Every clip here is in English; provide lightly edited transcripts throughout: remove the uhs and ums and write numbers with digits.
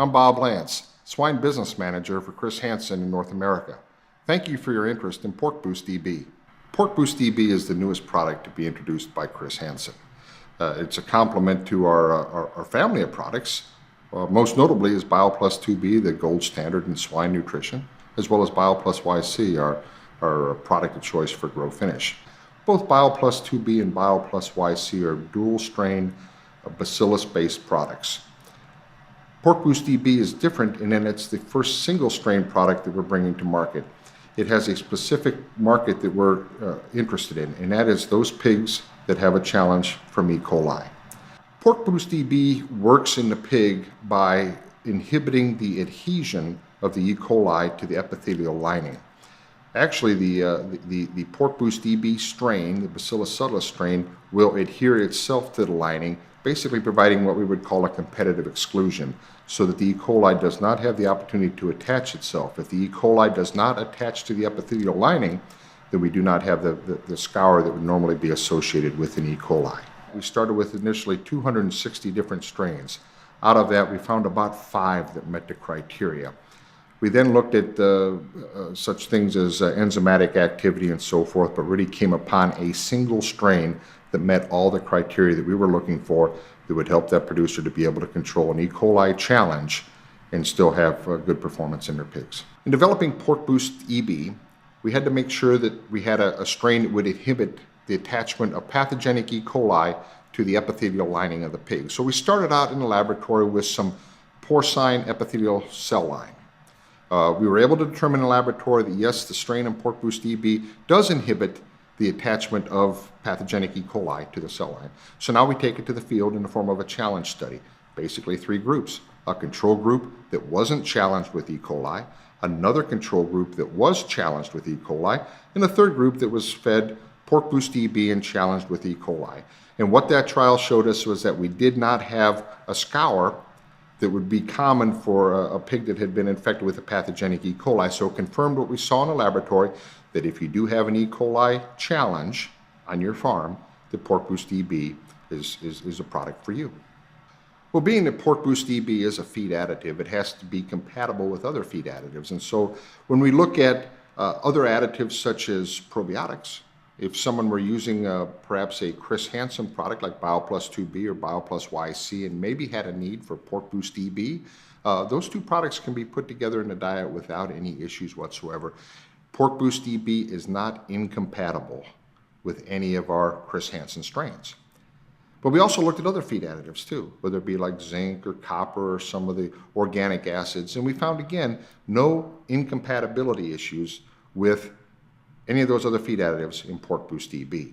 I'm Bob Lance, Swine Business Manager for Chris Hansen in North America. Thank you for your interest in Porcboost Eb. Porcboost Eb is the newest product to be introduced by Chris Hansen. It's a complement to our family of products. Most notably is BioPlus 2B, the gold standard in swine nutrition, as well as BioPlus YC, our product of choice for grow finish. Both BioPlus 2B and BioPlus YC are dual strain Bacillus-based products. Porcboost Eb is different in that it's the first single strain product that we're bringing to market. It has a specific market that we're interested in, and that is those pigs that have a challenge from E. coli. Porcboost Eb works in the pig by inhibiting the adhesion of the E. coli to the epithelial lining. Actually, the Porcboost Eb strain, the Bacillus subtilis strain, will adhere itself to the lining, basically providing what we would call a competitive exclusion, so that the E. coli does not have the opportunity to attach itself. If the E. coli does not attach to the epithelial lining, then we do not have the scour that would normally be associated with an E. coli. We started with initially 260 different strains. Out of that, we found about 5 that met the criteria. We then looked at such things as enzymatic activity and so forth, but really came upon a single strain that met all the criteria that we were looking for that would help that producer to be able to control an E. coli challenge and still have good performance in their pigs. In developing Porcboost Eb, we had to make sure that we had a strain that would inhibit the attachment of pathogenic E. coli to the epithelial lining of the pig. So we started out in the laboratory with some porcine epithelial cell line. We were able to determine in the laboratory that yes, the strain in Porcboost Eb does inhibit the attachment of pathogenic E. coli to the cell line. So now we take it to the field in the form of a challenge study, basically 3 groups. A control group that wasn't challenged with E. coli, another control group that was challenged with E. coli, and a third group that was fed Porcboost Eb and challenged with E. coli. And what that trial showed us was that we did not have a scour that would be common for a pig that had been infected with a pathogenic E. coli. So it confirmed what we saw in the laboratory, that if you do have an E. coli challenge on your farm, the Porcboost Eb is a product for you. Well, being that Porcboost Eb is a feed additive, it has to be compatible with other feed additives. And so when we look at other additives such as probiotics, if someone were using perhaps a Chris Hansen product like BioPlus 2B or BioPlus YC and maybe had a need for Porcboost Eb, those 2 products can be put together in a diet without any issues whatsoever. Porcboost Eb is not incompatible with any of our Chris Hansen strains. But we also looked at other feed additives too, whether it be like zinc or copper or some of the organic acids, and we found again no incompatibility issues with any of those other feed additives in Porcboost Eb.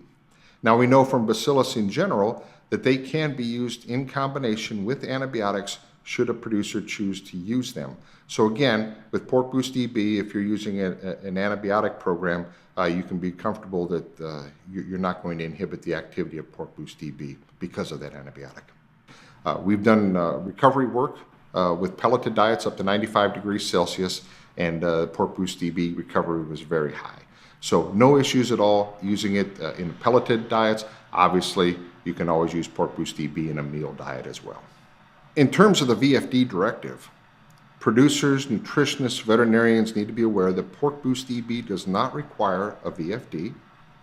Now we know from Bacillus in general that they can be used in combination with antibiotics should a producer choose to use them. So again, with Porcboost Eb, if you're using an antibiotic program, you can be comfortable that you're not going to inhibit the activity of Porcboost Eb because of that antibiotic. We've done recovery work with pelleted diets up to 95 degrees Celsius, and Porcboost Eb recovery was very high. So no issues at all using it in pelleted diets. Obviously, you can always use Porcboost Eb in a meal diet as well. In terms of the VFD directive, producers, nutritionists, veterinarians need to be aware that Porcboost Eb does not require a VFD.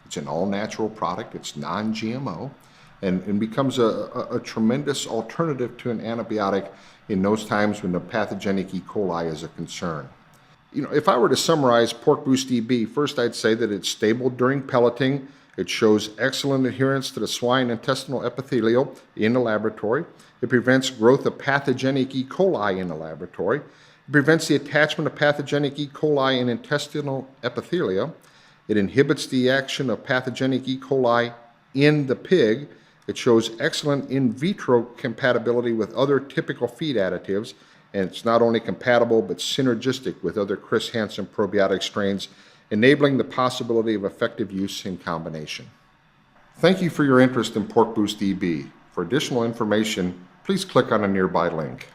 It's an all-natural product. It's non-GMO and becomes a tremendous alternative to an antibiotic in those times when the pathogenic E. coli is a concern. You know, if I were to summarize Porcboost Eb, first I'd say that it's stable during pelleting. It shows excellent adherence to the swine intestinal epithelial in the laboratory. It prevents growth of pathogenic E. coli in the laboratory. It prevents the attachment of pathogenic E. coli in intestinal epithelia. It inhibits the action of pathogenic E. coli in the pig. It shows excellent in vitro compatibility with other typical feed additives. And it's not only compatible, but synergistic with other Chris Hansen probiotic strains, enabling the possibility of effective use in combination. Thank you for your interest in Porcboost Eb. For additional information, please click on a nearby link.